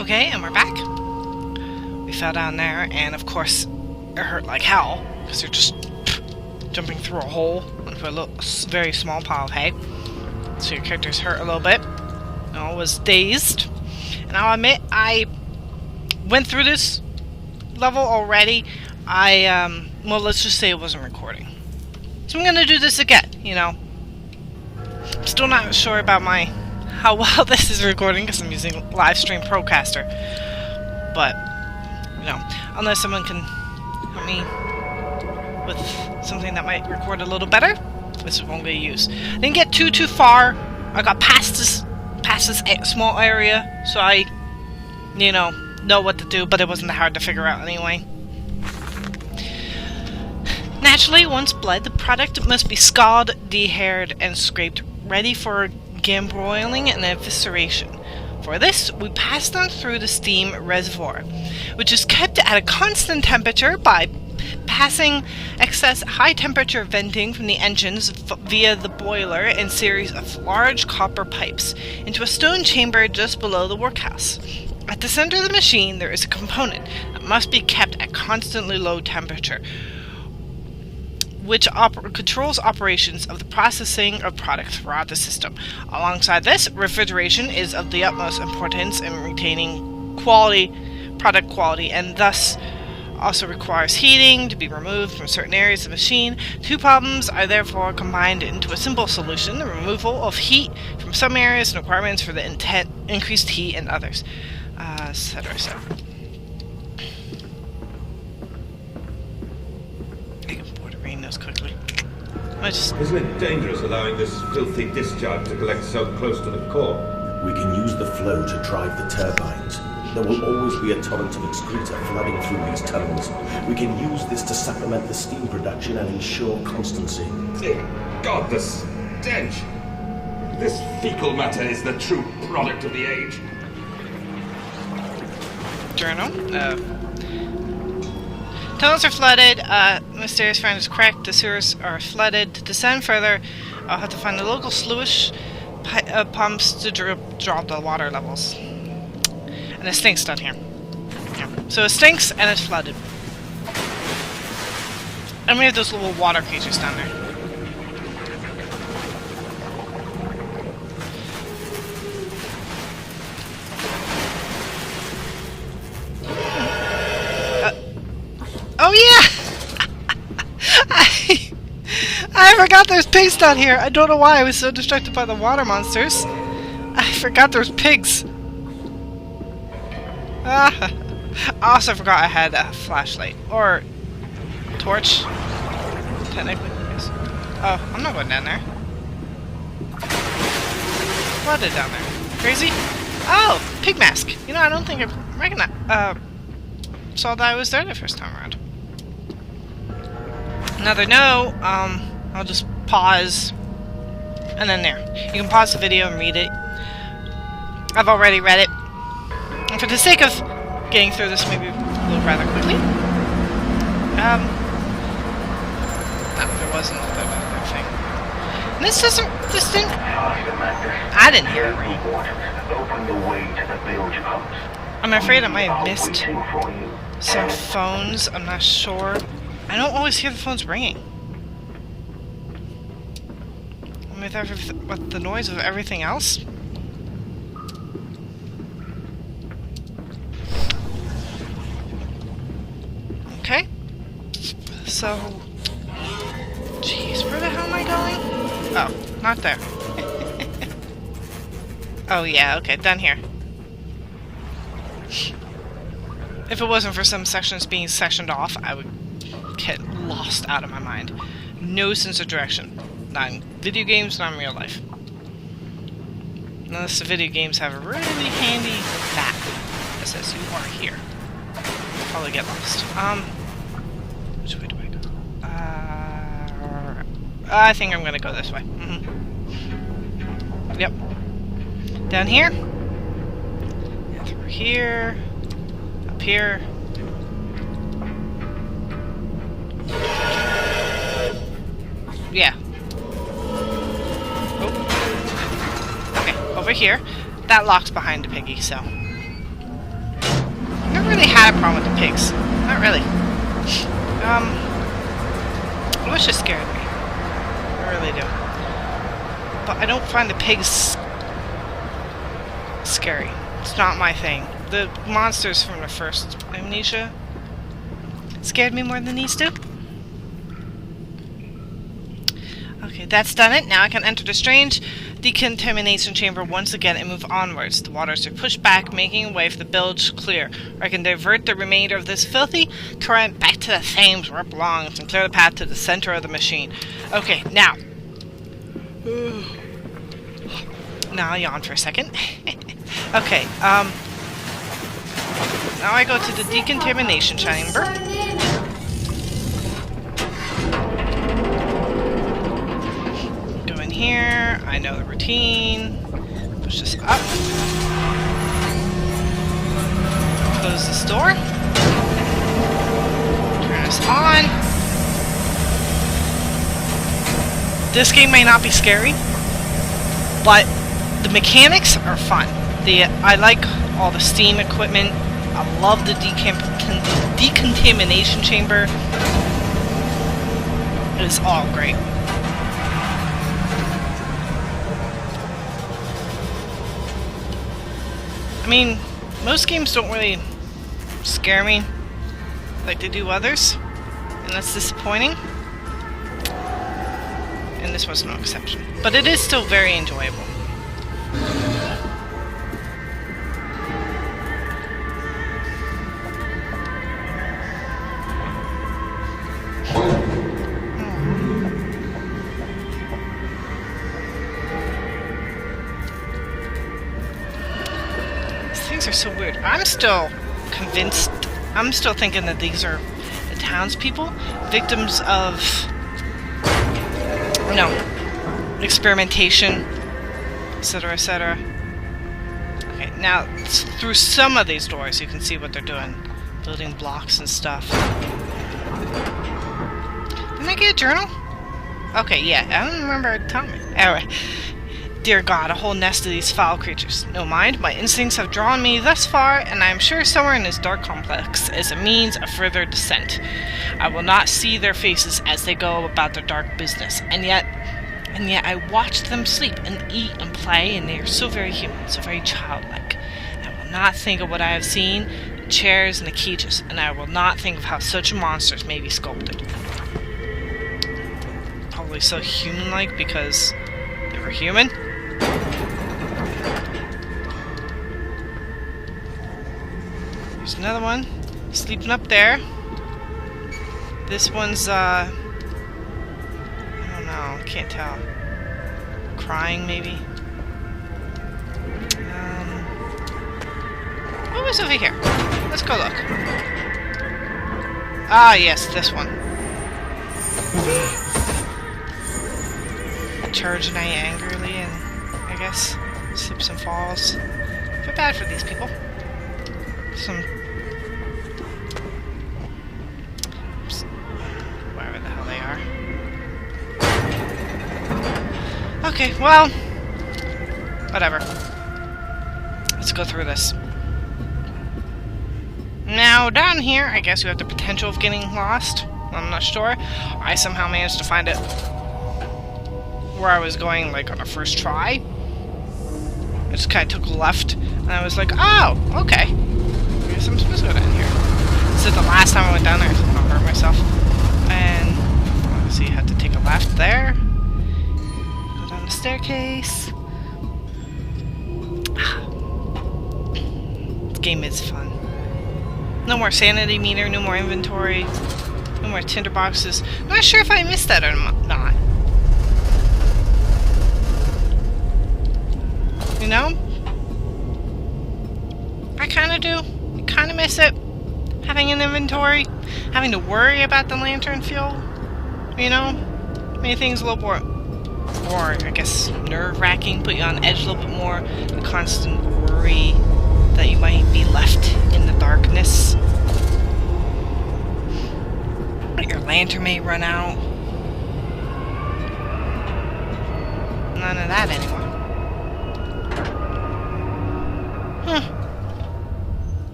Okay, and we're back. We fell down there, and of course, it hurt like hell, because you're just jumping through a hole into a very small pile of hay. So your character's hurt a little bit. I was dazed. And I'll admit, I went through this level already. Well, let's just say it wasn't recording. So I'm gonna do this again, you know. I'm still not sure about how well this is recording, because I'm using Livestream Procaster. But, you know, unless someone can help me with something that might record a little better, this is what I'm going to use. I didn't get too far. I got past this small area, so I, you know what to do, but it wasn't that hard to figure out anyway. Naturally, once bled, the product must be scalded, dehaired, and scraped, ready for gambroiling and evisceration. For this, we pass them through the steam reservoir, which is kept at a constant temperature by passing excess high-temperature venting from the engines via the boiler in a series of large copper pipes into a stone chamber just below the workhouse. At the center of the machine, there is a component that must be kept at constantly low temperature, which controls operations of the processing of products throughout the system. Alongside this, refrigeration is of the utmost importance in retaining product quality, and thus also requires heating to be removed from certain areas of the machine. Two problems are therefore combined into a simple solution: the removal of heat from some areas and requirements for the increased heat in others, etc. Quickly. Isn't it dangerous allowing this filthy discharge to collect so close to the core? We can use the flow to drive the turbines. There will always be a torrent of excreta flooding through these tunnels. We can use this to supplement the steam production and ensure constancy. Dear God, the stench! This fecal matter is the true product of the age. Journal. Tunnels are flooded. Mysterious friend is correct. The sewers are flooded. To descend further, I'll have to find the local sluice pumps to drop the water levels. And it stinks down here. Yeah. So it stinks and it's flooded. And we have those little water creatures down there. Oh yeah! I forgot there's pigs down here. I don't know why I was so distracted by the water monsters. I forgot there's pigs. I also forgot I had a flashlight. Or torch. Technically, yes. Oh, I'm not going down there. Flooded down there. Crazy? Oh, pig mask. You know, I don't think I recognized. Saw that I was there the first time around. Another no. I'll just pause. And then there. You can pause the video and read it. I've already read it. And for the sake of getting through this maybe a little rather quickly. No, there wasn't another thing. And this didn't... I didn't hear it. I'm afraid I might have missed some phones. I'm not sure. I don't always hear the phones ringing. With the noise of everything else. Okay. So... Jeez, where the hell am I going? Oh, not there. Oh yeah, okay, down here. If it wasn't for some sections being sectioned off, I would get lost out of my mind. No sense of direction. Not in video games, not in real life. Unless the video games have a really handy map that says you are here. I'll probably get lost. Which way do I go? I think I'm gonna go this way. Yep. Down here. And through here. Up here. Yeah. Oh. Okay, over here. That locks behind the piggy, so... really had a problem with the pigs. Not really. I wish it scared me. I really do. But I don't find the pigs scary. It's not my thing. The monsters from the first Amnesia scared me more than these do. Okay, that's done it. Now I can enter the strange decontamination chamber once again and move onwards. The waters are pushed back, making a way for the bilge clear. Or I can divert the remainder of this filthy current back to the Thames where it belongs and clear the path to the center of the machine. Okay, now. Now I'll yawn for a second. Okay, now I go to the decontamination chamber. Go in here. I know the routine. Push this up. Close this door. Turn this on. This game may not be scary, but the mechanics are fun. I like all the steam equipment. I love the decontamination chamber. It is all great. I mean, most games don't really scare me like they do others, and that's disappointing. And this was no exception. But it is still very enjoyable. Are so weird. I'm still convinced. I'm still thinking that these are the townspeople, victims of experimentation, etc., etc. Okay, now through some of these doors, you can see what they're doing, building blocks and stuff. Didn't I get a journal? Okay, yeah, I don't remember telling me. Anyway. Dear God, a whole nest of these foul creatures. No mind, my instincts have drawn me thus far, and I am sure somewhere in this dark complex is a means of further descent. I will not see their faces as they go about their dark business, and yet I watch them sleep and eat and play, and they are so very human, so very childlike. I will not think of what I have seen, the chairs and the cages, and I will not think of how such monsters may be sculpted. Probably so human-like because they were human. There's another one sleeping up there. This one's I don't know, can't tell. Crying maybe. What was over here? Let's go look. Ah, yes, this one. Charging angrily and, I guess, slips and falls. I feel bad for these people. Wherever the hell they are. Okay, well, whatever. Let's go through this. Now, down here, I guess we have the potential of getting lost. I'm not sure. I somehow managed to find it where I was going, like, on a first try. I just kind of took a left, and I was like, oh, okay. I guess I'm supposed to go down here. So the last time I went down there, I hurt myself. And, so you have to take a left there. Go down the staircase. This game is fun. No more sanity meter, no more inventory, no more tinder boxes. I'm not sure if I missed that or not. You know? I kind of do. I kind of miss it. Having an inventory. Having to worry about the lantern fuel. You know? Made things a little more, I guess, nerve-wracking. Put you on edge a little bit more. The constant worry that you might be left in the darkness. Your lantern may run out. None of that anymore.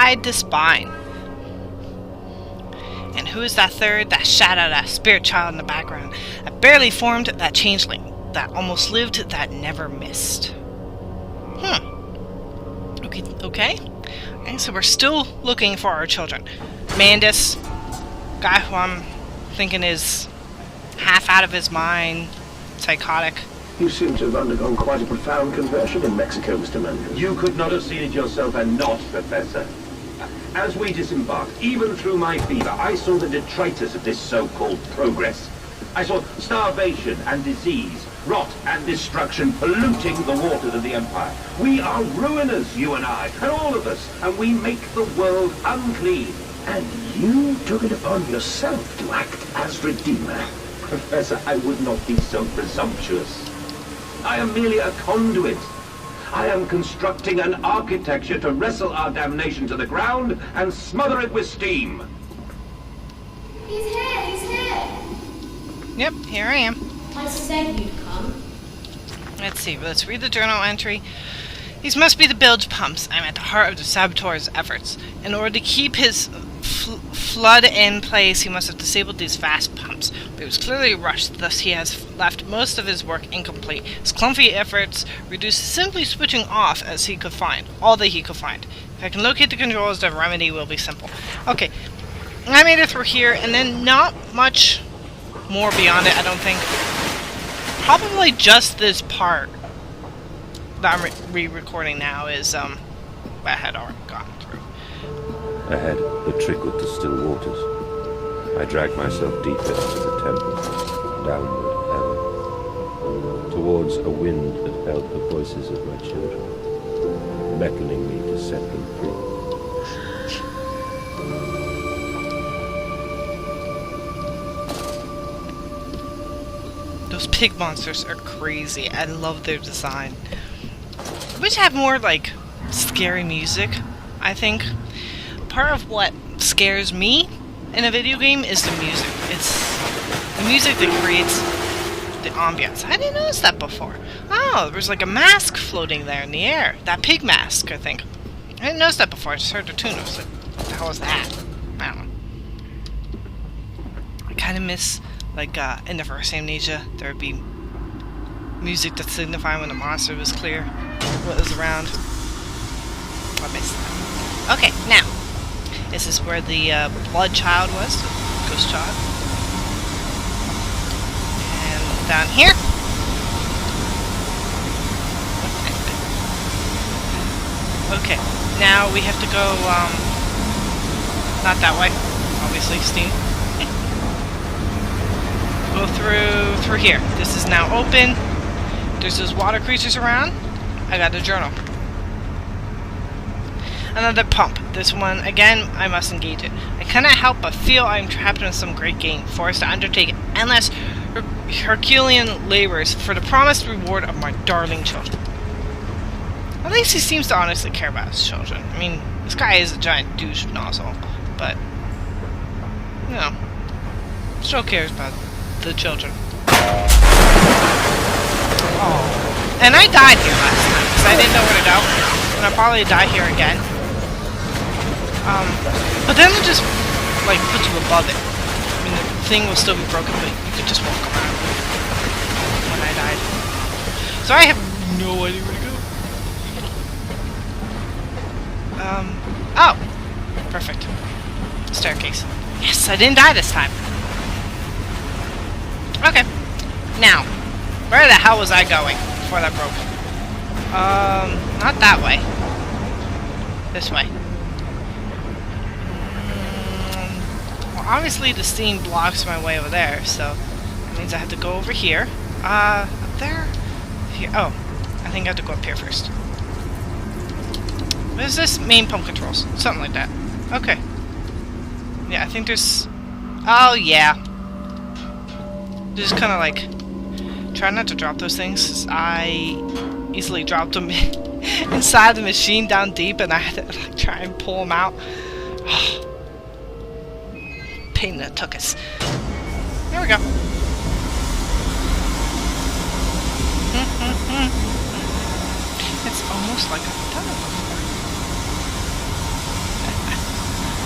hide the spine. And who is that third? That shadow, that spirit child in the background. That barely formed, that changeling. That almost lived, that never missed. Okay. And so we're still looking for our children. Mandus, guy who I'm thinking is half out of his mind, psychotic. You seem to have undergone quite a profound conversion in Mexico, Mr. Mandus. You could not have seen it yourself and not, Professor. As we disembarked, even through my fever, I saw the detritus of this so-called progress. I saw starvation and disease, rot and destruction polluting the waters of the Empire. We are ruiners, you and I, and all of us, and we make the world unclean. And you took it upon yourself to act as Redeemer. Professor, I would not be so presumptuous. I am merely a conduit. I am constructing an architecture to wrestle our damnation to the ground and smother it with steam. He's here! Yep, here I am. I said you'd come. Let's see, let's read the journal entry. These must be the bilge pumps. I'm at the heart of the saboteur's efforts. In order to keep his flood in place, he must have disabled these vast pumps. But he was clearly rushed, thus he has left most of his work incomplete. His clumsy efforts reduced to simply switching off as he could find, all that he could find. If I can locate the controls, the remedy will be simple. Okay, I made it through here, and then not much more beyond it, I don't think. Probably just this part that I'm re-recording now is, I had already gotten through. Ahead, the trickle to still waters. I dragged myself deeper into the temple, downward ever, towards a wind that held the voices of my children, beckoning me to set them free. Those pig monsters are crazy. I love their design. I wish I had more, like, scary music, I think. Part of what scares me in a video game is the music. It's the music that creates the ambience. I didn't notice that before. Oh, there was like a mask floating there in the air. That pig mask, I think. I didn't notice that before. I just heard the tune. I was like, what the hell is that? I don't know. I kind of miss, like, in the first Amnesia, there would be music that signified when the monster was clear, what was around. I missed that. Okay, now, this is where the blood child was, the ghost child. And down here. Okay, now we have to go, not that way, obviously, steam. Go through here. This is now open. There's those water creatures around. I got the journal. Another pump. This one, again, I must engage it. I cannot help but feel I'm trapped in some great game, forced to undertake endless Herculean labors for the promised reward of my darling children. At least he seems to honestly care about his children. I mean, this guy is a giant douche nozzle, but, you know, still cares about the children. Oh. And I died here last time, because I didn't know where to go. And I'll probably die here again. But then it just, like, puts you above it. I mean, the thing will still be broken, but you could just walk around when I died. So I have no idea where to go. Oh! Perfect. Staircase. Yes, I didn't die this time. Okay. Now, where the hell was I going before that broke? Not that way. This way. Well, obviously the steam blocks my way over there, so that means I have to go over here. Up there? Here. Oh, I think I have to go up here first. What is this? Main pump controls. Something like that. Okay. Yeah, I think there's... Oh, yeah. Just kind of like... Try not to drop those things. I easily dropped them inside the machine down deep, and I had to like, try and pull them out. Pain in the tuchus. There we go. It's almost like I've done it before.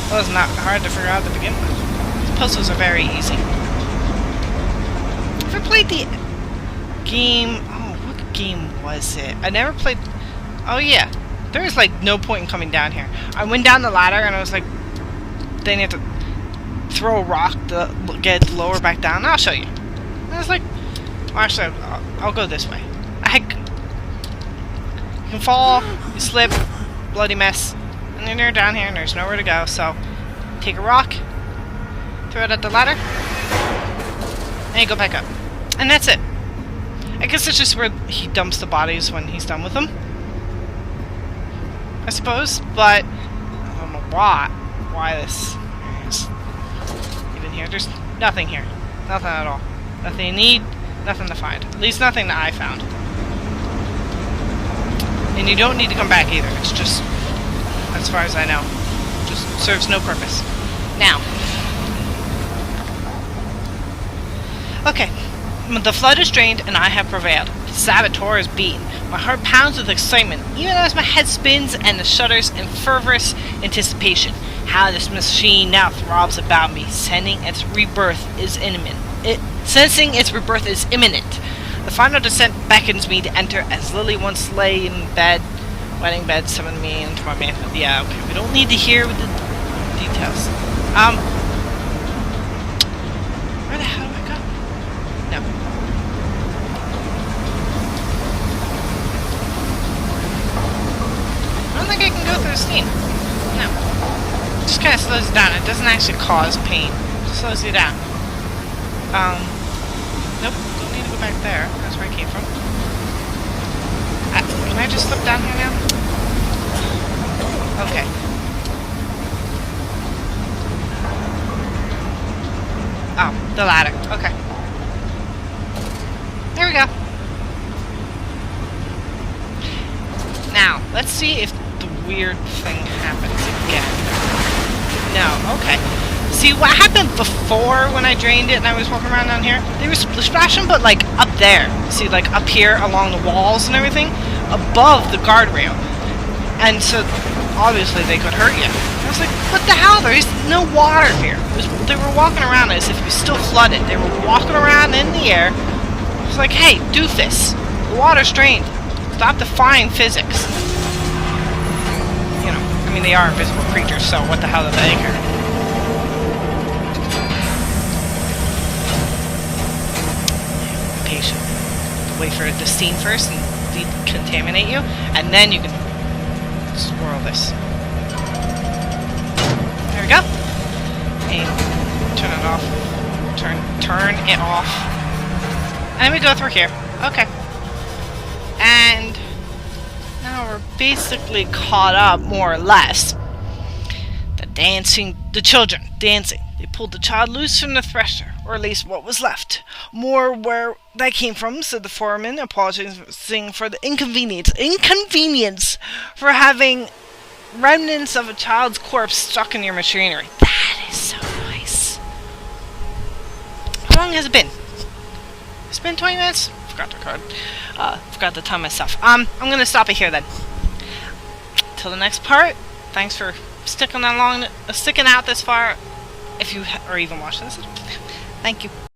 Well, it's not hard to figure out to begin with. These puzzles are very easy. Ever played the game? Oh, what game was it? I never played. Oh yeah, there was like no point in coming down here. I went down the ladder and I was like, then you have to throw a rock to get it lower back down. I'll show you. And I was like, well, actually, I'll go this way. You can fall, you slip, bloody mess, and then you're down here and there's nowhere to go. So take a rock, throw it at the ladder, and you go back up. And that's it. I guess it's just where he dumps the bodies when he's done with them, I suppose, but I don't know why this is even here. There's nothing here. Nothing at all. Nothing you need, nothing to find. At least nothing that I found. And you don't need to come back either. It's just, as far as I know, just serves no purpose. Now. Okay. The flood is drained and I have prevailed. The saboteur is beaten. My heart pounds with excitement, even as my head spins and the shudders in fervorous anticipation. How this machine now throbs about me, sensing its rebirth is imminent. The final descent beckons me to enter as Lily once lay in bed, wedding bed, summoned me into my manhood. Yeah, okay, we don't need to hear the details. Where the hell do I go? No. I don't think I can go through the steam. No. It just kind of slows you down. It doesn't actually cause pain. It just slows you down. Nope. Don't need to go back there. That's where I came from. Can I just slip down here now? Okay. Oh, the ladder. Okay. There we go. Now, let's see if the weird thing happens again. No, okay. See, what happened before when I drained it and I was walking around down here? They were splashing, but like up there. See, like up here along the walls and everything, above the guardrail. And so, obviously, they could hurt you. I was like, what the hell? There's no water here. They were walking around as if it was still flooded. They were walking around in the air. I was like, hey, doofus, the water's drained. Stop defying physics. You know, I mean, they are invisible creatures, so what the hell do they care? Patient. Wait for it to steam first and decontaminate you, and then you can swirl this. There we go. And turn it off. Turn it off. And we go through here. Okay. And now we're basically caught up, more or less. The children dancing. They pulled the child loose from the thresher, or at least what was left. More where that came from, said the foreman, apologizing for the inconvenience for having remnants of a child's corpse stuck in your machinery. That is so nice. How long has it been? It's been 20 minutes? Forgot to record. Forgot to tell myself. I'm gonna stop it here then. Till the next part. Thanks for sticking out this far. If you or even watching this. Thank you.